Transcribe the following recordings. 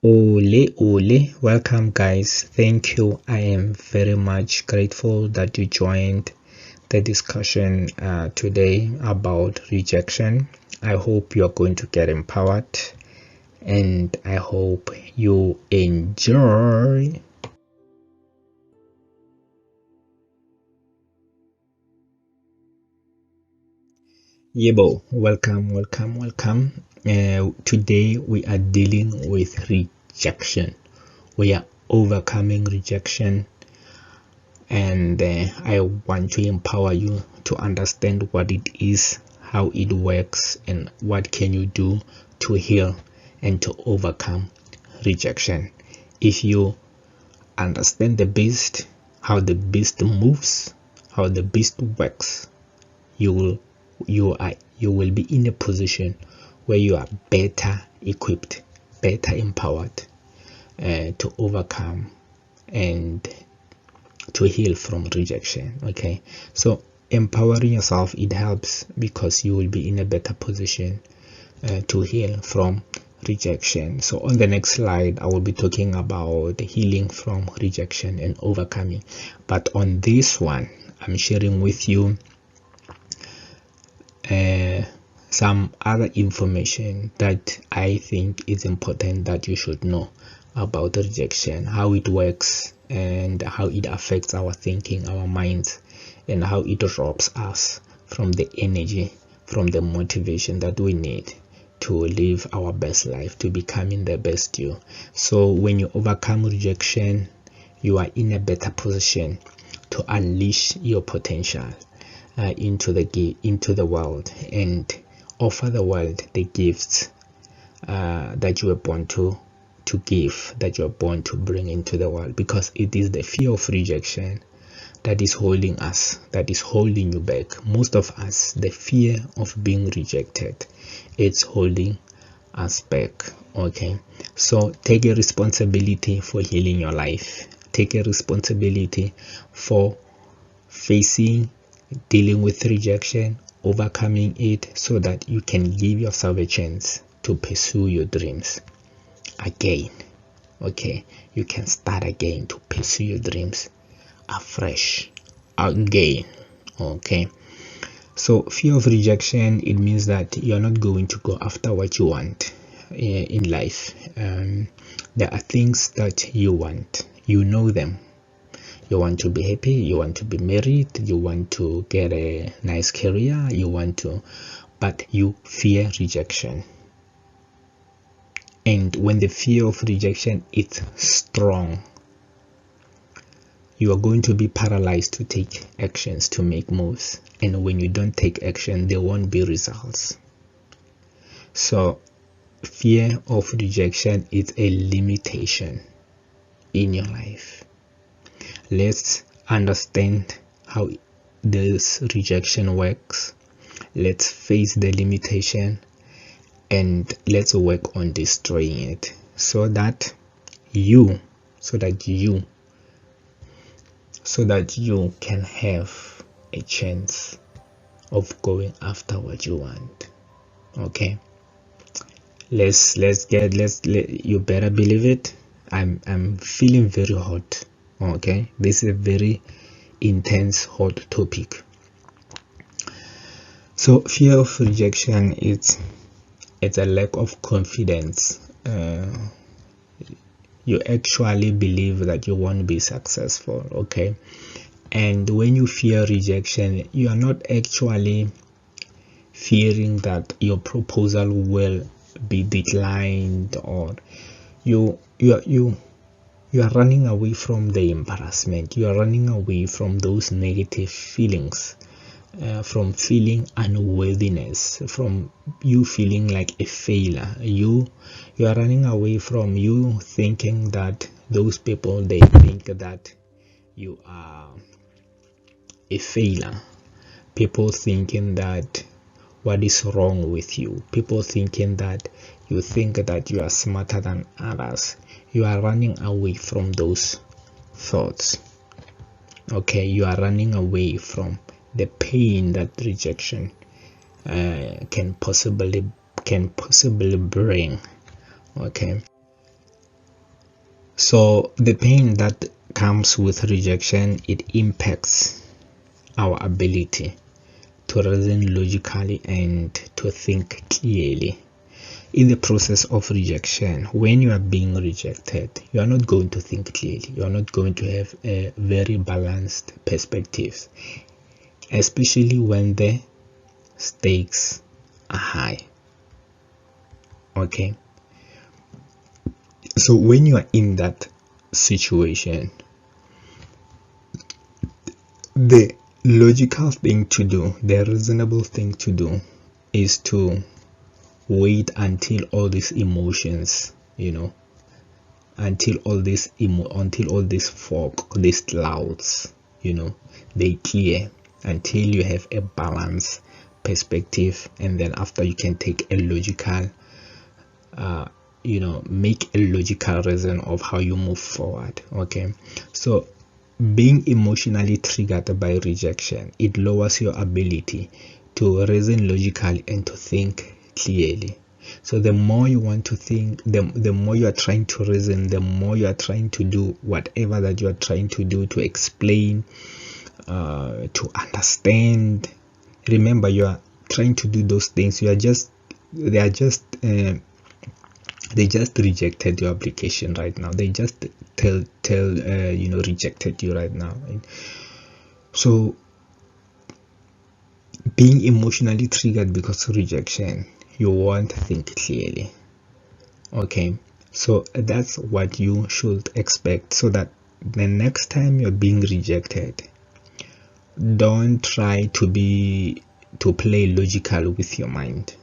Ole, welcome guys. Thank you. I am very much grateful that you joined the discussion today about rejection. I hope you are going to get empowered and I hope you enjoy. Yebo, welcome. Today we are dealing with rejection. We are overcoming rejection, and I want to empower you to understand what it is, how it works, and what can you do to heal and to overcome rejection. If you understand the beast, how the beast moves, how the beast works, you will be in a position where you are better equipped, better empowered to overcome and to heal from rejection. Okay, so empowering yourself, it helps because you will be in a better position to heal from rejection. So on the next slide I will be talking about healing from rejection and overcoming, but on this one I'm sharing with you some other information that I think is important that you should know about rejection, how it works and how it affects our thinking, our minds, and how it robs us from the energy, from the motivation that we need to live our best life, to becoming the best you. So when you overcome rejection, you are in a better position to unleash your potential into the world and offer the world the gifts that you were born to give, that you are born to bring into the world, because it is the fear of rejection that is holding us, that is holding you back. Most of us, the fear of being rejected, it's holding us back. Okay, so take a responsibility for healing your life. Take a responsibility for facing, dealing with rejection, overcoming it, so that you can give yourself a chance to pursue your dreams again. Okay, you can start again to pursue your dreams afresh again. Okay, so fear of rejection, it means that you're not going to go after what you want in life. There are things that you want, you know them. You want to be happy, you want to be married, you want to get a nice career, but you fear rejection. And when the fear of rejection is strong, you are going to be paralyzed to take actions, to make moves. And when you don't take action, there won't be results. So fear of rejection is a limitation in your life. Let's understand how this rejection works. Let's face the limitation and let's work on destroying it so that you can have a chance of going after what you want. Okay, you better believe it. I'm feeling very hot. Okay, this is a very intense, hot topic. So fear of rejection, it's a lack of confidence. You actually believe that you won't be successful. Okay, and when you fear rejection, you are not actually fearing that your proposal will be declined, or you are running away from the embarrassment. You are running away from those negative feelings, from feeling unworthiness, from you feeling like a failure. You are running away from you thinking that those people, they think that you are a failure. People thinking that what is wrong with you, people thinking that you think that you are smarter than others. You are running away from those thoughts. Okay, you are running away from the pain that rejection can possibly bring. Okay, So the pain that comes with rejection, it impacts our ability to reason logically and to think clearly. In the process of rejection, when you are being rejected, you are not going to think clearly. You are not going to have a very balanced perspectives, especially when the stakes are high. Okay, so when you are in that situation, the logical thing to do, the reasonable thing to do, is to wait until all these emotions, until all this fog, these clouds, they clear, until you have a balanced perspective, and then after you can take a logical make a logical reason of how you move forward. Okay, so being emotionally triggered by rejection, it lowers your ability to reason logically and to think clearly. So the more you want to think, the more you are trying to reason, the more you are trying to do whatever that you are trying to do, to explain, to understand. Remember, you are trying to do those things. They just rejected your application right now. They just rejected you right now. So being emotionally triggered because of rejection, you won't think clearly. Okay, so that's what you should expect, so that the next time you're being rejected, don't try to play logical with your mind.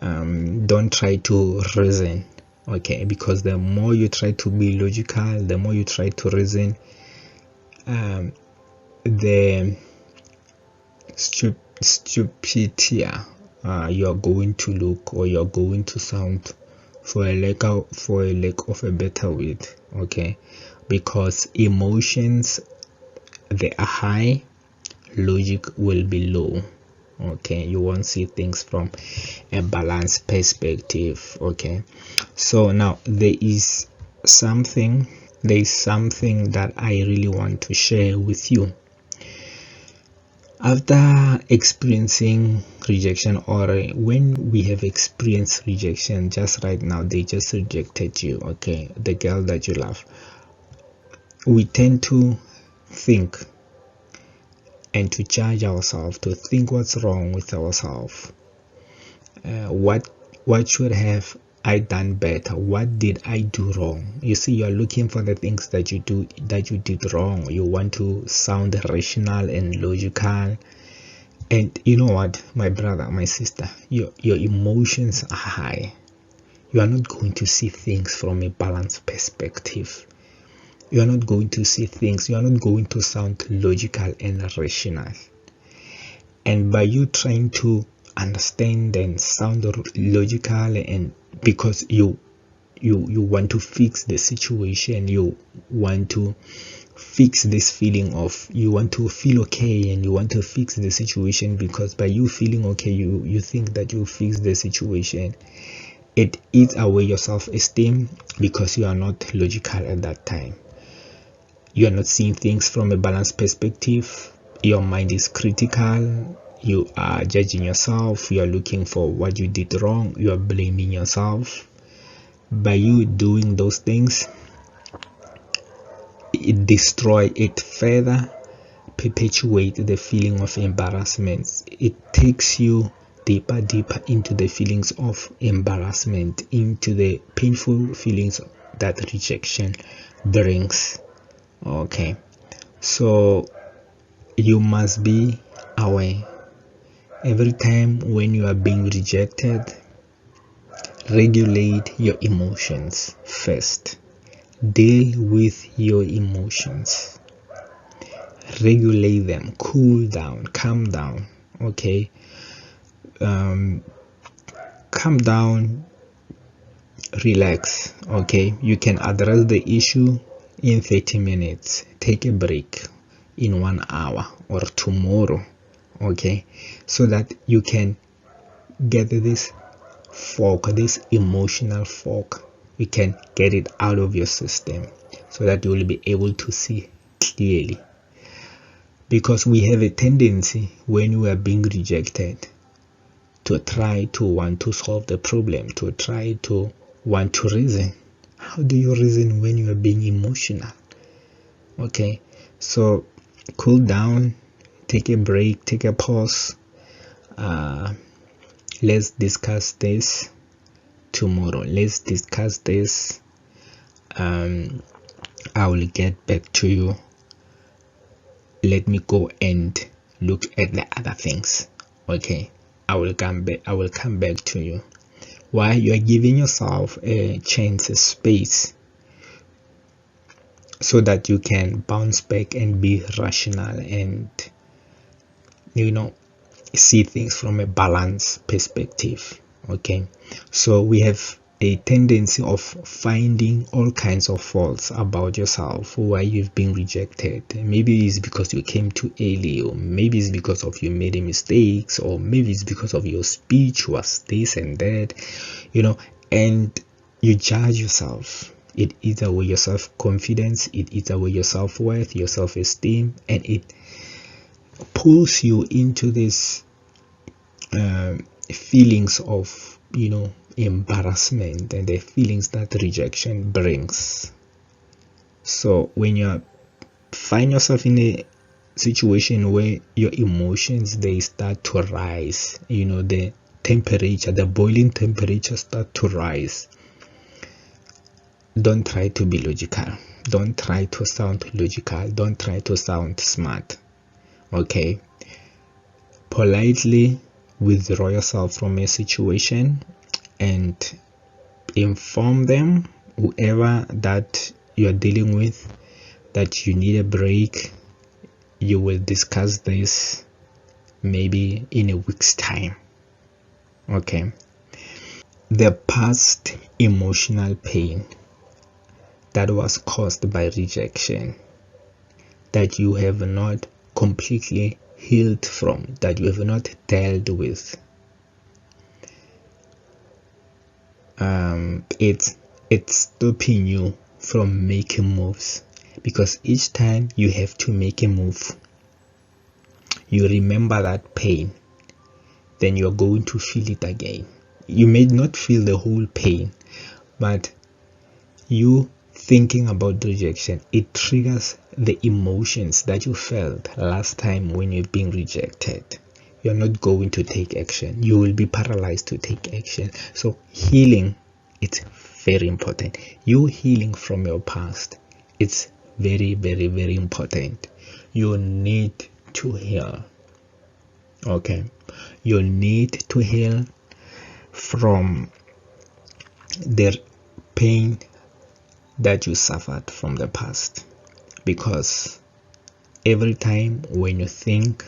Don't try to reason. Okay, because the more you try to be logical, the more you try to reason, the stupider you're going to look, or you're going to sound, for a lack of a better word. Okay, because emotions, they are high, logic will be low. Okay, you won't see things from a balanced perspective. Okay, so now there is something that I really want to share with you. After experiencing rejection, or when we have experienced rejection, just right now they just rejected you, okay, the girl that you love, we tend to think and to judge ourselves, to think what's wrong with ourselves. What should have I done better? What did I do wrong? You see, you're looking for the things that you did wrong. You want to sound rational and logical. And you know what, my brother, my sister, your emotions are high. You are not going to see things from a balanced perspective. You are not going to see things, you are not going to sound logical and rational. And by you trying to understand and sound logical, and because you want to fix the situation, you want to fix this feeling of, you want to feel okay, and you want to fix the situation, because by you feeling okay, you think that you fix the situation, it eats away your self-esteem, because you are not logical at that time. You are not seeing things from a balanced perspective. Your mind is critical. You are judging yourself. You are looking for what you did wrong. You are blaming yourself. By you doing those things, it further perpetuate the feeling of embarrassment. It takes you deeper into the feelings of embarrassment, into the painful feelings that rejection brings. Okay, so you must be aware. Every time when you are being rejected, regulate your emotions first. Deal with your emotions. Regulate them. Cool down. Calm down. Okay. Calm down. Relax. Okay. You can address the issue in 30 minutes. Take a break in 1 hour or tomorrow. Okay. So that you can get this fog, this emotional fog. you can get it out of your system so that you will be able to see clearly. Because we have a tendency when we are being rejected to try to want to solve the problem, to try to want to reason. How do you reason when you are being emotional? Okay, so cool down, take a break, take a pause. Let's discuss this tomorrow. Let's discuss this. I will get back to you. Let me go and look at the other things. Okay, I will come back to you. While you are giving yourself a chance, a space, so that you can bounce back and be rational and see things from a balanced perspective. Okay, so we have a tendency of finding all kinds of faults about yourself why you've been rejected. Maybe it's because you came too early, or maybe it's because of you made a mistakes, or maybe it's because of your speech was this and that, and you judge yourself. It eats away your self-confidence, it eats away your self-worth, your self-esteem, and it pulls you into this feelings of embarrassment and the feelings that rejection brings. So when you find yourself in a situation where your emotions, they start to rise, the temperature, the boiling temperature start to rise, don't try to be logical, don't try to sound logical, don't try to sound smart. Okay, politely withdraw yourself from a situation and inform them, whoever that you are dealing with, that you need a break. You will discuss this maybe in a week's time. Okay, the past emotional pain that was caused by rejection, that you have not completely healed from, that you have not dealt with, it's stopping you from making moves, because each time you have to make a move, you remember that pain, then you're going to feel it again. You may not feel the whole pain, but you thinking about rejection, it triggers the emotions that you felt last time when you've been rejected. You're not going to take action. You will be paralyzed to take action. So healing, it's very important. You healing from your past, it's very, very, very important. You need to heal. Okay, you need to heal from the pain that you suffered from the past, because every time when you think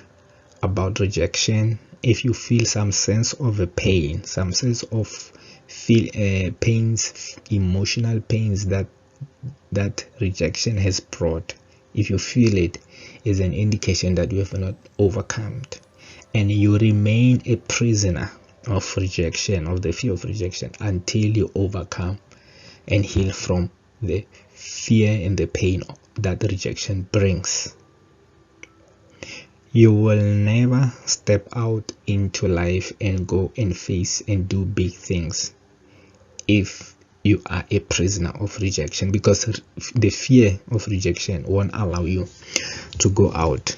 about rejection, if you feel some sense of a pain, some sense of pains, emotional pains that rejection has brought, if you feel it, is an indication that you have not overcome it, and you remain a prisoner of rejection, of the fear of rejection, until you overcome and heal from the fear and the pain that rejection brings. You will never step out into life and go and face and do big things if you are a prisoner of rejection, because the fear of rejection won't allow you to go out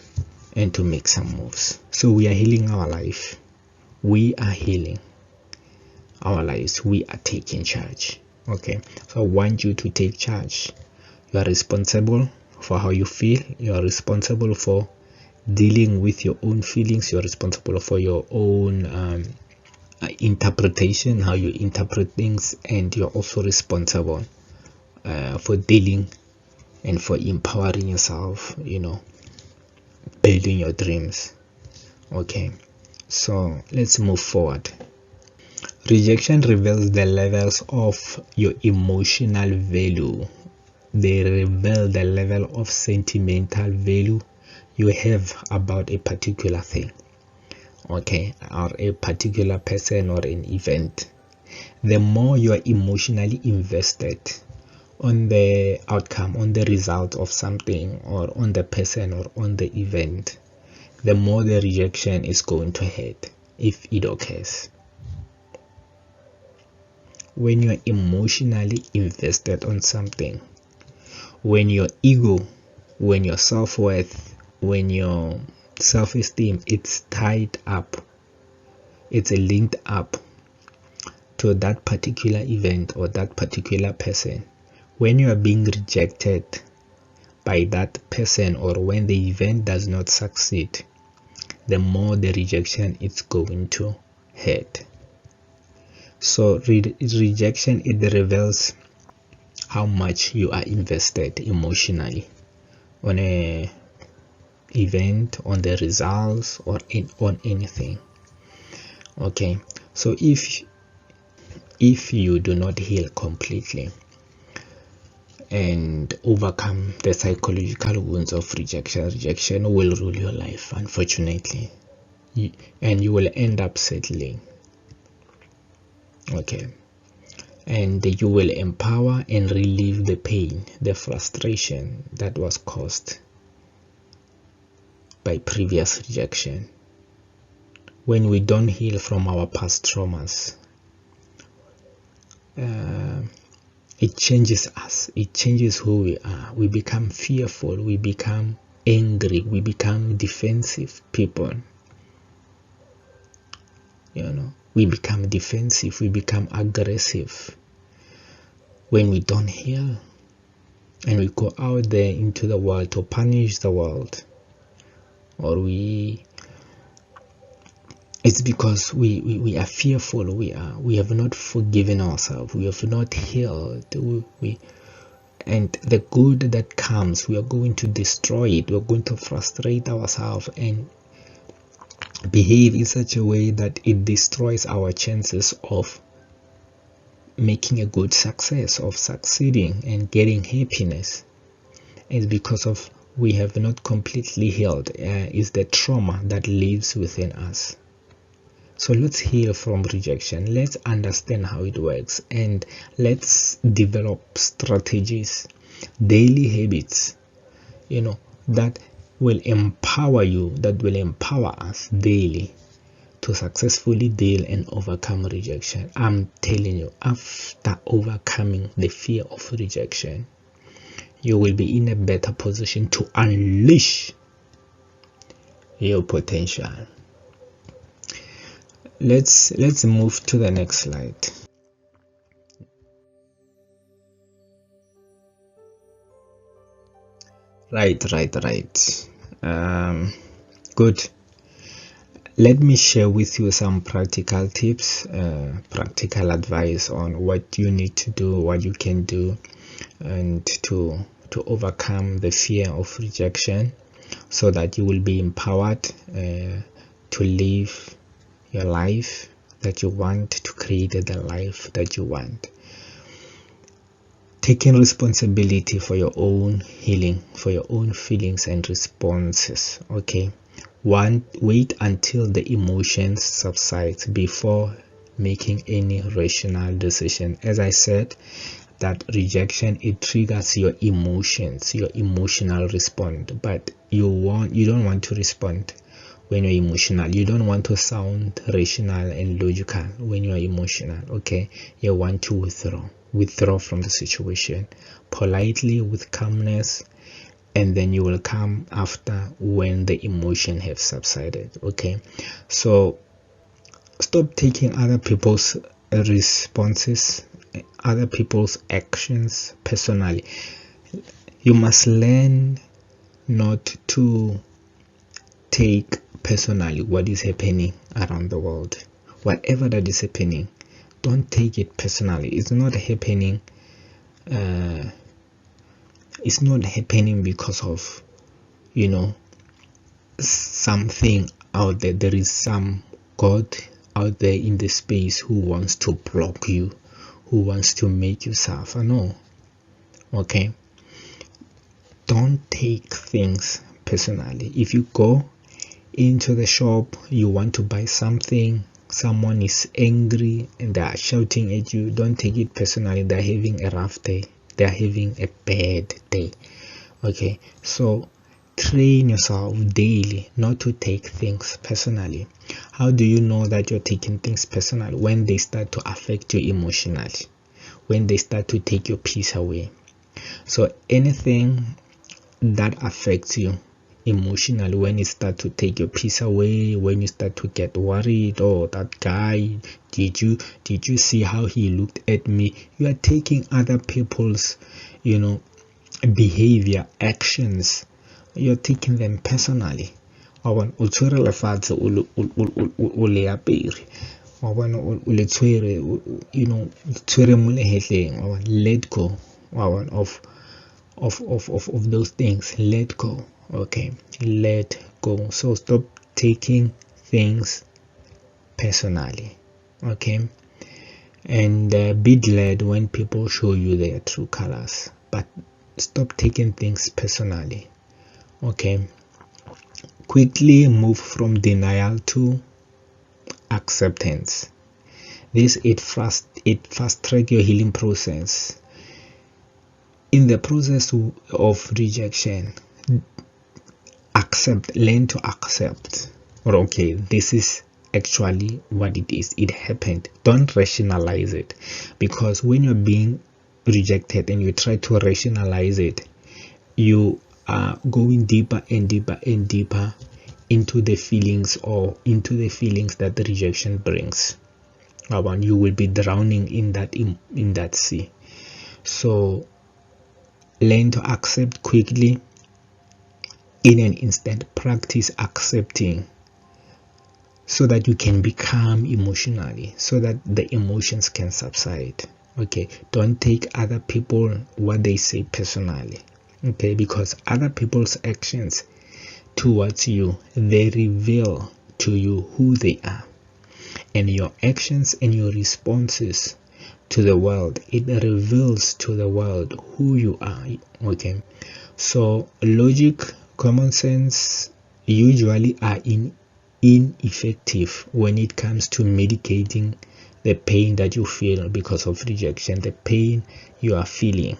and to make some moves. So we are healing our life. We are healing our lives. We are taking charge. Okay, so I want you to take charge. You are responsible for how you feel. You are responsible for dealing with your own feelings. You are responsible for your own interpretation, how you interpret things, and you're also responsible for dealing and for empowering yourself, building your dreams. Okay, so let's move forward. Rejection reveals the levels of your emotional value. They reveal the level of sentimental value you have about a particular thing, okay, or a particular person or an event. the more you are emotionally invested on the outcome, on the result of something, or on the person, or on the event, the more the rejection is going to hurt if it occurs. When you're emotionally invested on something, when your ego, when your self-worth, when your self-esteem, it's tied up, it's linked up to that particular event or that particular person. When you are being rejected by that person, or when the event does not succeed, the more the rejection is going to hurt. So rejection, it reveals how much you are invested emotionally on a event, on the results, or on anything. Okay, so if you do not heal completely and overcome the psychological wounds of rejection will rule your life, unfortunately, and you will end up settling. Okay, and you will empower and relieve the pain, the frustration that was caused by previous rejection. When we don't heal from our past traumas, it changes us, it changes who we are. We become fearful, we become angry, we become defensive people. We become defensive, we become aggressive when we don't heal, and we go out there into the world to punish the world, or it's because we are fearful, we have not forgiven ourselves, we have not healed, and the good that comes, we are going to destroy it, we are going to frustrate ourselves and behave in such a way that it destroys our chances of making a good success, of succeeding and getting happiness. It's because of we have not completely healed. Is the trauma that lives within us. So let's heal from rejection, let's understand how it works, and let's develop strategies, daily habits, that will empower you, that will empower us daily to successfully deal and overcome rejection. I'm telling you, after overcoming the fear of rejection, you will be in a better position to unleash your potential. Let's move to the next slide. Right. Good. Let me share with you some practical tips, practical advice on what you need to do, what you can do, and to overcome the fear of rejection, so that you will be empowered to live your life that you want, to create the life that you want. Taking responsibility for your own healing, for your own feelings and responses. Okay, wait until the emotions subside before making any rational decision. As I said, that rejection, it triggers your emotions, your emotional response, but you don't want to respond when you're emotional. You don't want to sound rational and logical when you're emotional. Okay, you want to withdraw from the situation politely, with calmness, and then you will come after when the emotion have subsided. Okay, so stop taking other people's responses, other people's actions personally. You must learn not to take personally what is happening around the world. Whatever that is happening, don't take it personally. It's not happening because of something out there. There is some God out there in the space who wants to block you, who wants to make you suffer. No. Okay, don't take things personally. If you go into the shop, you want to buy something, someone is angry and they are shouting at you, don't take it personally. They're having a rough day, they're having a bad day. Okay, so train yourself daily not to take things personally. How do you know that you're taking things personally? When they start to affect you emotionally, when they start to take your peace away. So anything that affects you emotionally, when it start to take your peace away, when you start to get worried, oh, that guy, did you see how he looked at me? You are taking other people's behavior, actions, you're taking them personally. Wa bona o tshwere lefatshe o le apere, wa bona o le tshwere, tshwere mo lehetleng. Let go of those things. Let go. Okay, let go. So stop taking things personally. Okay, and be glad when people show you their true colors, but stop taking things personally. Okay, quickly move from denial to acceptance. It fast track your healing process. In the process of rejection, learn to accept, or okay, this is actually what it is, it happened. Don't rationalize it, because when you're being rejected and you try to rationalize it, you are going deeper and deeper and deeper into the feelings that the rejection brings. You will be drowning in that sea. So learn to accept quickly, in an instant. Practice accepting so that you can become emotionally, so that the emotions can subside. Okay, don't take other people what they say personally. Okay, because other people's actions towards you, they reveal to you who they are, and your actions and your responses to the world, it reveals to the world who you are. Okay, so logic, common sense usually are ineffective when it comes to medicating the pain that you feel because of rejection, the pain you are feeling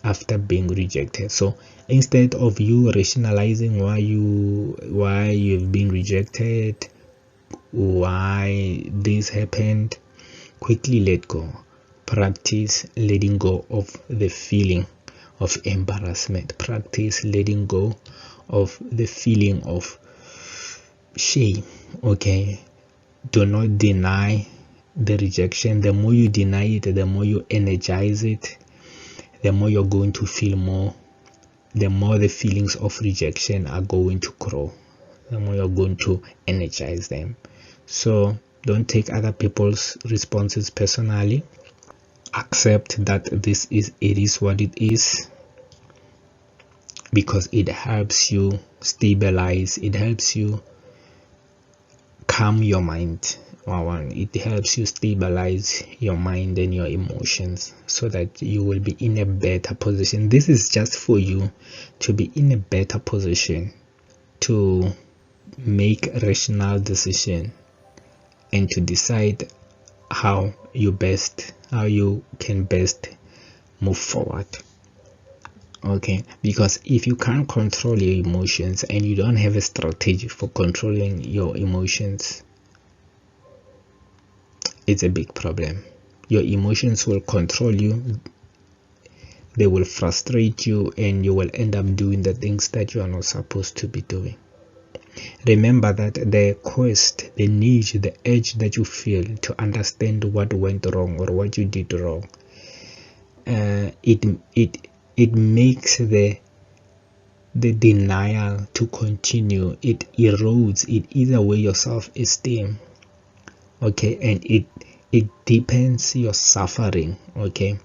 after being rejected. So instead of you rationalizing why you've been rejected, why this happened, quickly let go. Practice letting go of the feeling of embarrassment. Practice letting go of the feeling of shame. Okay, do not deny the rejection. The more you deny it, the more you energize it, the more you're going to feel more, the more the feelings of rejection are going to grow, the more you're going to energize them. So don't take other people's responses personally. Accept that it is what it is, because it helps you stabilize, it helps you calm your mind. It helps you stabilize your mind and your emotions so that you will be in a better position. This is just for you to be in a better position to make a rational decision and to decide how you can best move forward. Okay, because if you can't control your emotions and you don't have a strategy for controlling your emotions, it's a big problem. Your emotions will control you, they will frustrate you, and you will end up doing the things that you are not supposed to be doing. Remember that the quest, the need, the urge that you feel to understand what went wrong or what you did wrong, it makes the denial to continue. It erodes, it eats away your self-esteem. Okay, and it deepens your suffering. Okay,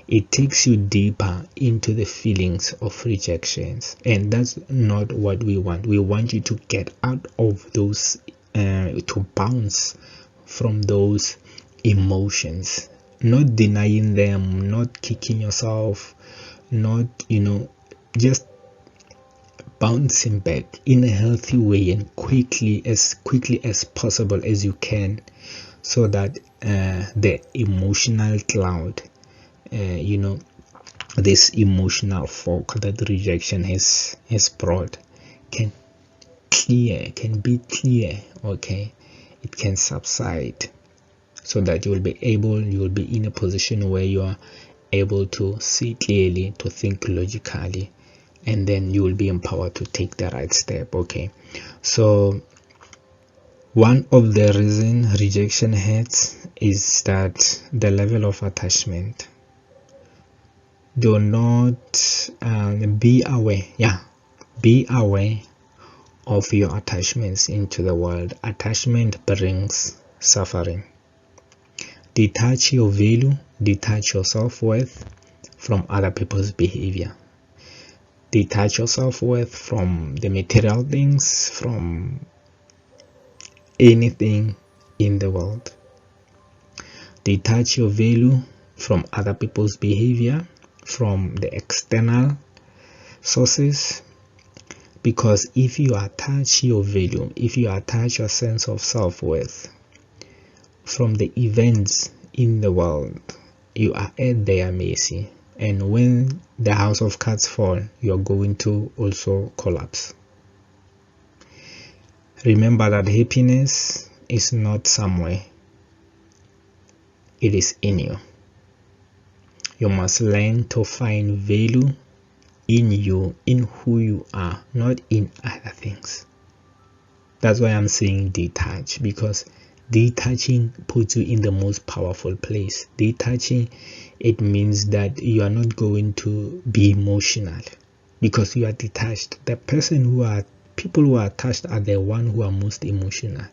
it takes you deeper into the feelings of rejections, and that's not what we want. We want you to get out of those, to bounce from those emotions, not denying them, not kicking yourself, not just bouncing back in a healthy way and quickly as possible as you can, so that the emotional cloud, this emotional fog that rejection has brought can be clear. Okay, it can subside, so that you will be in a position where you are able to see clearly, to think logically, and then you will be empowered to take the right step. Okay, so one of the reason rejection hurts is that the level of attachment. Do not be aware of your attachments into the world. Attachment brings suffering. Detach your value, detach your self-worth from other people's behavior. Detach your self-worth from the material things, from anything in the world. Detach your value from other people's behavior, from the external sources. Because if you attach your value, if you attach your sense of self-worth from the events in the world, you are at their mercy. And when the house of cards fall, you are going to also collapse. Remember that happiness is not somewhere. It is in you. You must learn to find value in you, in who you are, not in other things. That's why I'm saying detach, because detaching puts you in the most powerful place. Detaching, it means that you are not going to be emotional because you are detached. People who are attached are the one who are most emotional.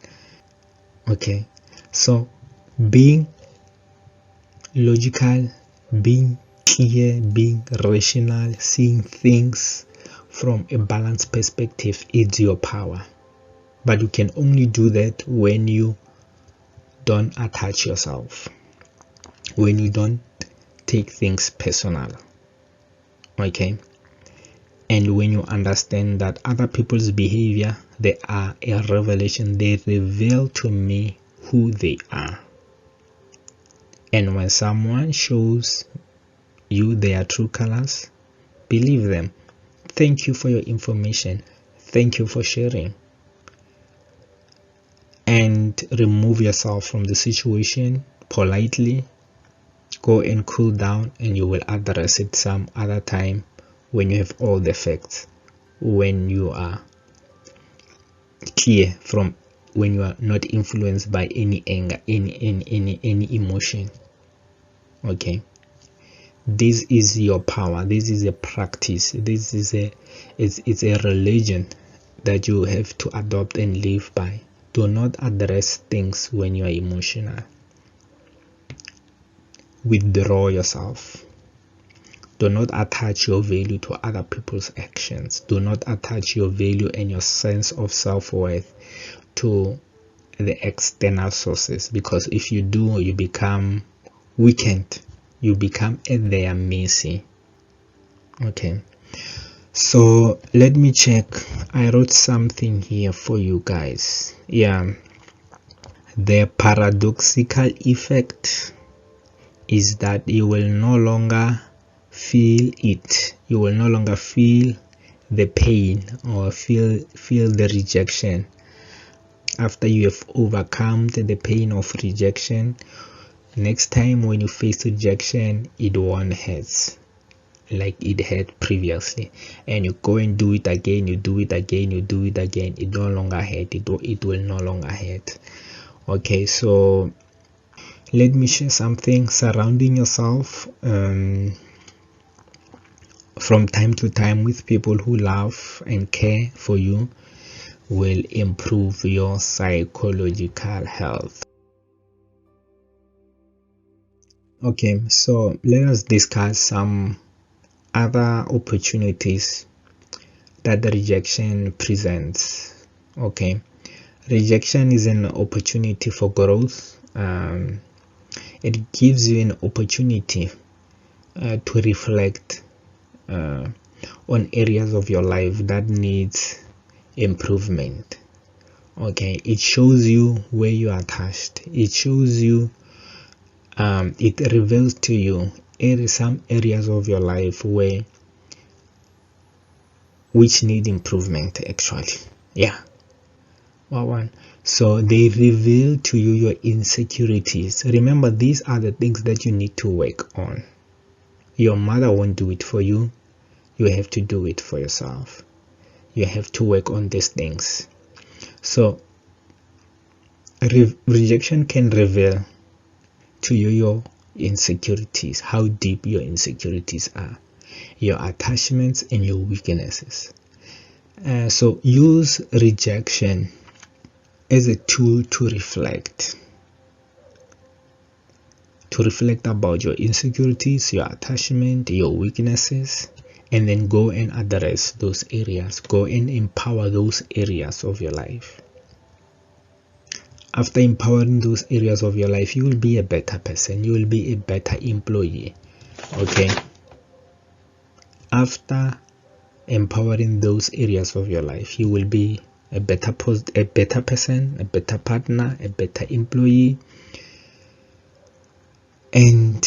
Okay, so being logical, being clear, being rational, seeing things from a balanced perspective is your power. But you can only do that when you don't attach yourself, when you don't take things personal. Okay, and when you understand that other people's behavior, they are a revelation. They reveal to me who they are. And when someone shows you their true colors, believe them. Thank you for your information. Thank you for sharing. And remove yourself from the situation politely. Go and cool down, and you will address it some other time when you have all the facts, when you are clear, from when you are not influenced by any anger, any emotion. Okay, this is your power. This is a practice. This is it's a religion that you have to adopt and live by. Do not address things when you are emotional. Withdraw yourself. Do not attach your value to other people's actions. Do not attach your value and your sense of self-worth to the external sources, because if you do, you become weakened. You become at their mercy. Okay, so let me check. I wrote something here for you guys. Yeah, the paradoxical effect is that you will no longer feel it. You will no longer feel the pain or feel the rejection. After you have overcome the pain of rejection, next time when you face rejection, it won't hurt like it had previously. And you go and do it again, you do it again, you do it again, it no longer hurt. It will no longer hurt. Okay, so let me share something. Surrounding yourself from time to time with people who love and care for you will improve your psychological health. Okay, so let us discuss some other opportunities that the rejection presents. Okay, rejection is an opportunity for growth. It gives you an opportunity to reflect on areas of your life that needs improvement. Okay, it shows you where you are attached. It shows you, it reveals to you some areas of your life which need improvement actually. Yeah. One. So they reveal to you your insecurities. Remember, these are the things that you need to work on. Your mother won't do it for you. You have to do it for yourself. You have to work on these things. So rejection can reveal to you your insecurities, how deep your insecurities are, your attachments and your weaknesses. So use rejection as a tool to reflect about your insecurities, your attachment, your weaknesses, and then go and address those areas. Go and empower those areas of your life. After empowering those areas of your life, you will be a better person. You will be a better employee. Okay. After empowering those areas of your life, you will be a better person, a better partner, a better employee, and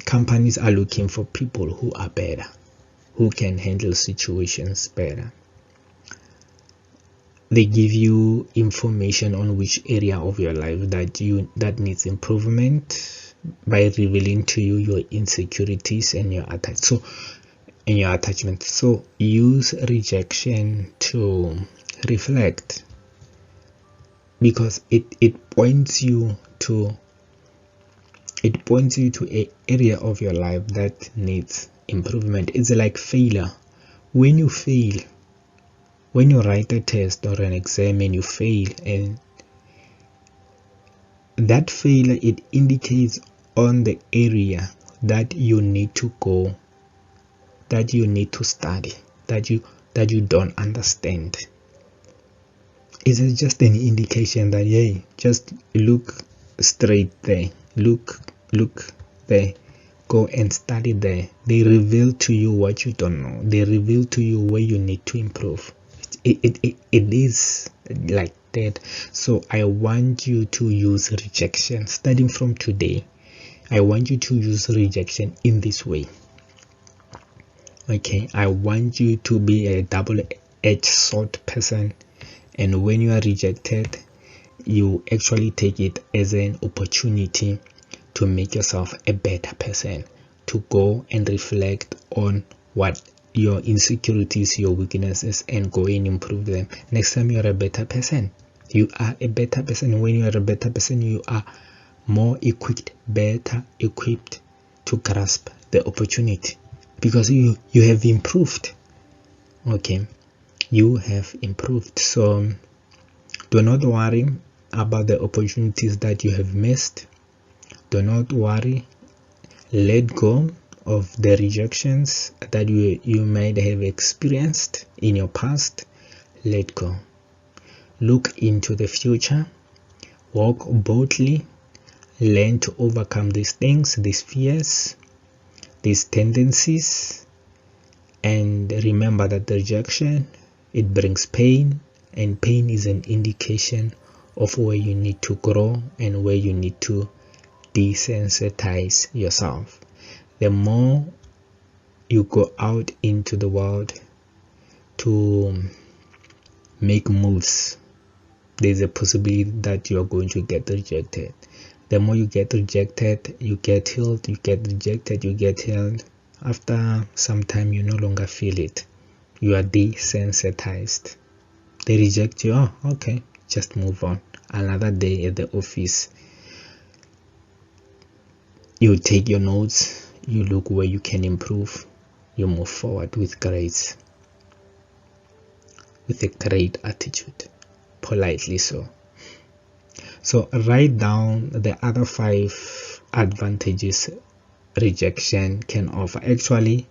companies are looking for people who are better, who can handle situations better. They give you information on which area of your life that needs improvement by revealing to you your insecurities and your attachment. So use rejection to reflect, because it points you to an area of your life that needs improvement. It's like failure. When you fail, when you write a test or an exam and you fail, and that failure, it indicates on the area that you need to go, that you need to study, that you don't understand. It's just an indication that, hey, just look straight there, look there, go and study there. They reveal to you what you don't know. They reveal to you where you need to improve. It is like that. So I want you to use rejection starting from today. I want you to use rejection in this way. Okay, I want you to be a double-edged sword person, and when you are rejected, you actually take it as an opportunity to make yourself a better person, to go and reflect on what your insecurities, your weaknesses, and go and improve them. Next time you're a better person. You are a better person. When you are a better person, you are more equipped, better equipped to grasp the opportunity, because you have improved. Okay, you have improved. So do not worry about the opportunities that you have missed. Do not worry. Let go of the rejections that you might have experienced in your past. Let go. Look into the future. Walk boldly. Learn to overcome these things, these fears, these tendencies. And remember that the rejection, it brings pain, and pain is an indication of where you need to grow and where you need to desensitize yourself. The more you go out into the world to make moves, there's a possibility that you are going to get rejected. The more you get rejected, you get healed. You get rejected, you get healed. After some time, you no longer feel it. You are desensitized. They reject you. Oh, okay, just move on. Another day at the office, you take your notes, you look where you can improve, you move forward with grace, with a great attitude, politely so. So write down the other 5 advantages rejection can offer. Actually,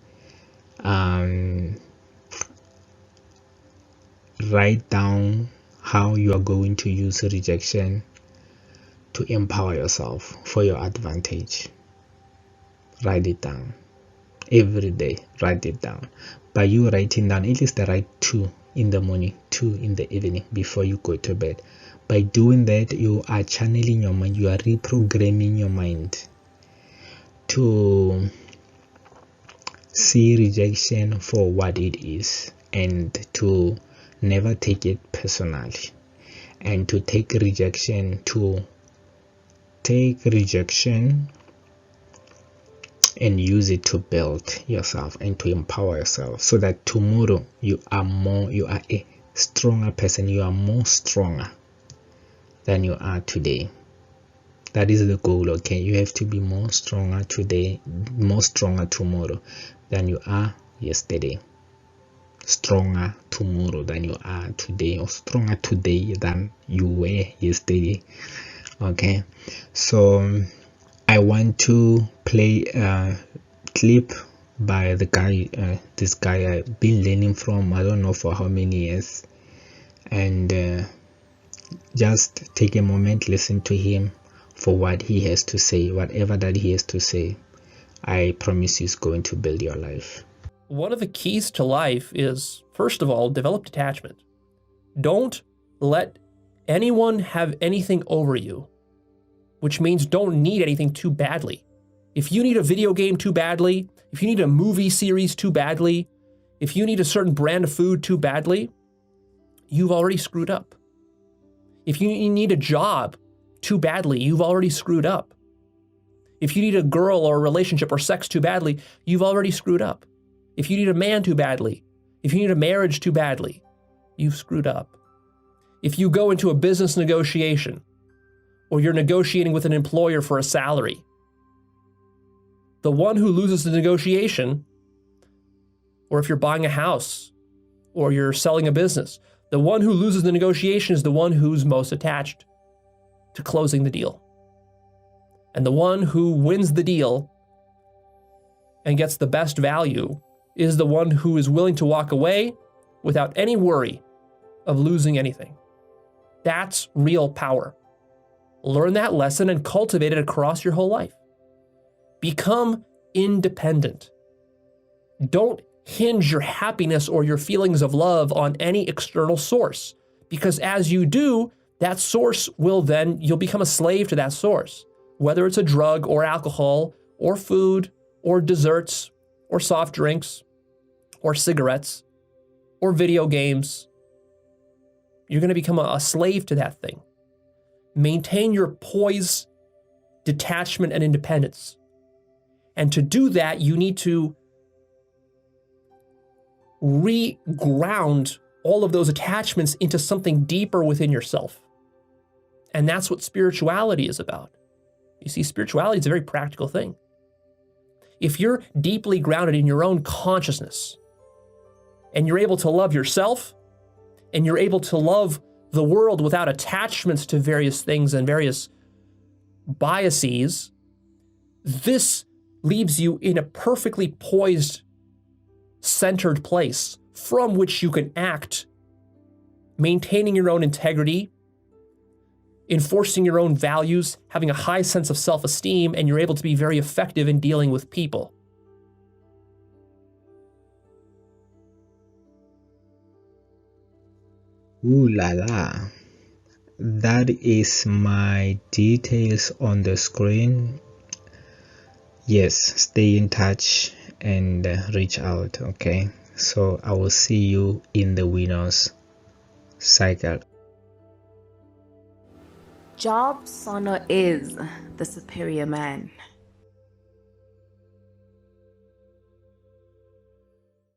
write down how you are going to use rejection to empower yourself for your advantage. Write it down every day. Write it down. By you writing down at least the right 2 in the morning, 2 in the evening before you go to bed. By doing that, you are channeling your mind, you are reprogramming your mind to see rejection for what it is and to never take it personally, and to take rejection and use it to build yourself and to empower yourself, so that tomorrow you are a stronger person, you are more stronger than you are today. That is the goal. Okay, you have to be more stronger today, more stronger tomorrow than you are yesterday, stronger tomorrow than you are today, or stronger today than you were yesterday. Okay, so I want to play a clip by the guy, this guy I've been learning from, I don't know for how many years, and just take a moment, listen to him for what he has to say. Whatever that he has to say, I promise he's going to build your life. One of the keys to life is, first of all, develop detachment. Don't let anyone have anything over you, which means don't need anything too badly. If you need a video game too badly, if you need a movie series too badly, if you need a certain brand of food too badly, you've already screwed up. If you need a job too badly, you've already screwed up. If you need a girl or a relationship or sex too badly, you've already screwed up. If you need a man too badly, if you need a marriage too badly, you've screwed up. If you go into a business negotiation, or you're negotiating with an employer for a salary, the one who loses the negotiation, or if you're buying a house, or you're selling a business, the one who loses the negotiation is the one who's most attached to closing the deal. And the one who wins the deal and gets the best value is the one who is willing to walk away without any worry of losing anything. That's real power. Learn that lesson and cultivate it across your whole life. Become independent. Don't hinge your happiness or your feelings of love on any external source, because as you do, that source you'll become a slave to that source, whether it's a drug or alcohol or food or desserts or soft drinks or cigarettes or video games. You're going to become a slave to that thing. Maintain your poise, detachment, and independence. And to do that, you need to reground all of those attachments into something deeper within yourself. And that's what spirituality is about. You see, spirituality is a very practical thing. If you're deeply grounded in your own consciousness, and you're able to love yourself, and you're able to love the world without attachments to various things and various biases, this leaves you in a perfectly poised, centered place from which you can act, maintaining your own integrity, enforcing your own values, having a high sense of self-esteem, and you're able to be very effective in dealing with people. Ooh la la. That is my details on the screen. Yes, stay in touch and reach out. Okay, so I will see you in the winner's cycle. Job Sono is the superior man.